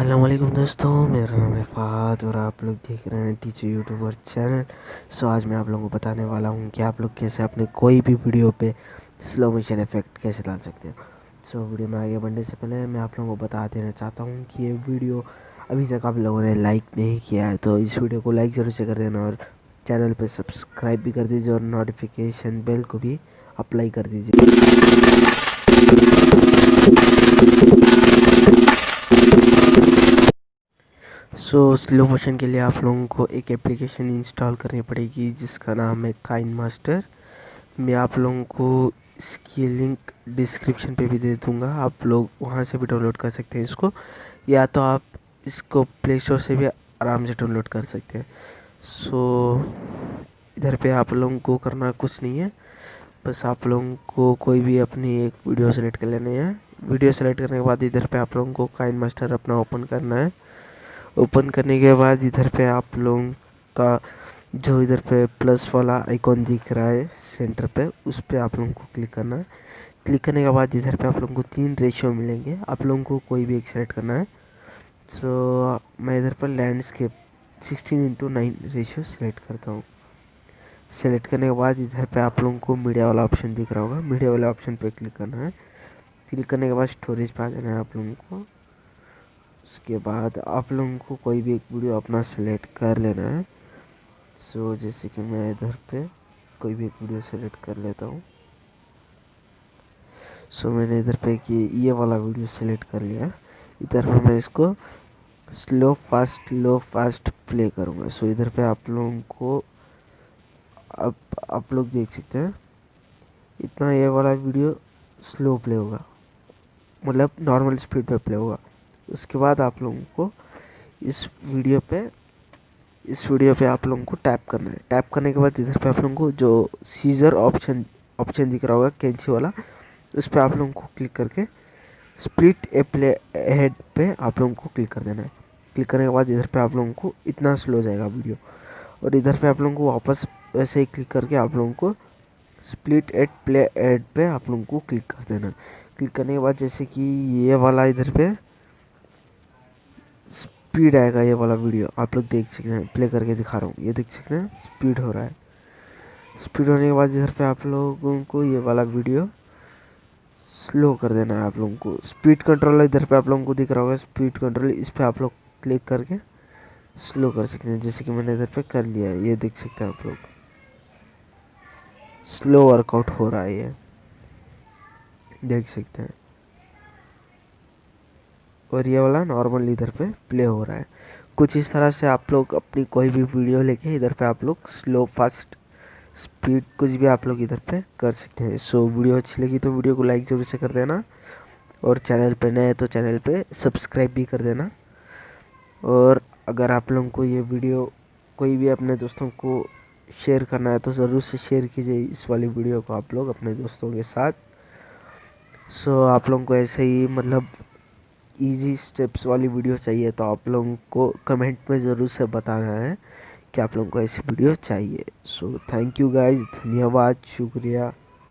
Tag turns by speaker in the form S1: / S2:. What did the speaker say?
S1: अस्सलाम वालेकुम दोस्तों, मेरा नाम है फ़हाद और आप लोग देख रहे हैं टीचर यूट्यूबर चैनल। आज मैं आप लोगों को बताने वाला हूं कि आप लोग कैसे अपने कोई भी वीडियो पे स्लो मोशन इफ़ेक्ट कैसे डाल सकते हो। वीडियो में आगे बढ़ने से पहले मैं आप लोगों को बता देना चाहता हूं कि ये वीडियो अभी तक आप लोगों ने लाइक नहीं किया है तो इस वीडियो को लाइक ज़रूर से कर देना और चैनल पर सब्सक्राइब भी कर दीजिए और नोटिफिकेशन बेल को भी अप्लाई कर दीजिए। स्लो मोशन के लिए आप लोगों को एक एप्लीकेशन इंस्टॉल करनी पड़ेगी जिसका नाम है काइनमास्टर। मैं आप लोगों को इसकी लिंक डिस्क्रिप्शन पे भी दे दूँगा, आप लोग वहाँ से भी डाउनलोड कर सकते हैं इसको, या तो आप इसको प्ले स्टोर से भी आराम से डाउनलोड कर सकते हैं। इधर पे आप लोगों को करना कुछ नहीं है, बस आप लोगों को कोई भी अपनी एक वीडियो सेलेक्ट कर लेनी है। वीडियो सेलेक्ट करने के बाद इधर पे आप लोगों को काइनमास्टर अपना ओपन करना है। ओपन करने के बाद इधर पे आप लोगों का जो इधर पे प्लस वाला आइकॉन दिख रहा है सेंटर पे, उस पर आप लोगों को क्लिक करना है। क्लिक करने के बाद इधर पे आप लोगों को 3 रेशियो मिलेंगे, आप लोगों को कोई भी एक सेलेक्ट करना है। मैं इधर पर लैंडस्केप 16:9 रेशियो सेलेक्ट करता हूँ। सेलेक्ट करने के बाद इधर पे आप लोगों को मीडिया वाला ऑप्शन दिख रहा होगा, मीडिया वाले ऑप्शन पे क्लिक करना है। क्लिक करने के बाद स्टोरेज पे आ जाना है आप लोगों को। उसके बाद आप लोगों को कोई भी एक वीडियो अपना सेलेक्ट कर लेना है। जैसे कि मैं इधर पे कोई भी एक वीडियो सेलेक्ट कर लेता हूँ। मैंने इधर पे कि ये वाला वीडियो सेलेक्ट कर लिया। इधर पे मैं इसको स्लो फास्ट प्ले करूँगा। इधर पे आप लोगों को अब आप लोग देख सकते हैं इतना ये वाला वीडियो स्लो प्ले होगा, मतलब नॉर्मल स्पीड पे प्ले होगा। उसके बाद आप लोगों को इस वीडियो पे आप लोगों को टैप करना है। टैप करने के बाद इधर पे आप लोगों को जो सीजर ऑप्शन दिख रहा होगा कैंची वाला, उस पर आप लोगों को क्लिक करके स्प्लिट ए प्ले हेड पे आप लोगों को क्लिक कर देना है। क्लिक करने के बाद इधर पे आप लोगों को इतना स्लो हो जाएगा वीडियो, और इधर पे आप लोगों को वापस वैसे ही क्लिक करके आप लोगों को स्प्लिट एट प्ले एड पे आप लोगों को क्लिक कर देना। क्लिक करने के बाद जैसे कि ये वाला इधर पे स्पीड आएगा, ये वाला वीडियो आप लोग देख सकते हैं, प्ले करके दिखा रहा हूँ, ये देख सकते हैं स्पीड हो रहा है। स्पीड होने के बाद इधर पे आप लोगों को ये वाला वीडियो स्लो कर देना है। आप लोगों को स्पीड कंट्रोल इधर पे आप लोगों को दिख रहा होगा, स्पीड कंट्रोल, इस पे आप लोग क्लिक करके स्लो कर सकते हैं, जैसे कि मैंने इधर पे कर लिया है। ये देख सकते हैं आप लोग स्लो वर्कआउट हो रहा है, ये देख सकते हैं। और ये वाला नॉर्मल इधर पे प्ले हो रहा है। कुछ इस तरह से आप लोग अपनी कोई भी वीडियो लेके इधर पे आप लोग स्लो फास्ट स्पीड कुछ भी आप लोग इधर पे कर सकते हैं। वीडियो अच्छी लगी तो वीडियो को लाइक ज़रूर से कर देना, और चैनल पे नए तो चैनल पे सब्सक्राइब भी कर देना। और अगर आप लोगों को ये वीडियो कोई भी अपने दोस्तों को शेयर करना है तो ज़रूर से शेयर कीजिए इस वाली वीडियो को आप लोग अपने दोस्तों के साथ। आप लोगों को ऐसे ही मतलब इजी स्टेप्स वाली वीडियो चाहिए तो आप लोगों को कमेंट में ज़रूर से बताना है कि आप लोगों को ऐसी वीडियो चाहिए। थैंक यू गाइज, धन्यवाद, शुक्रिया।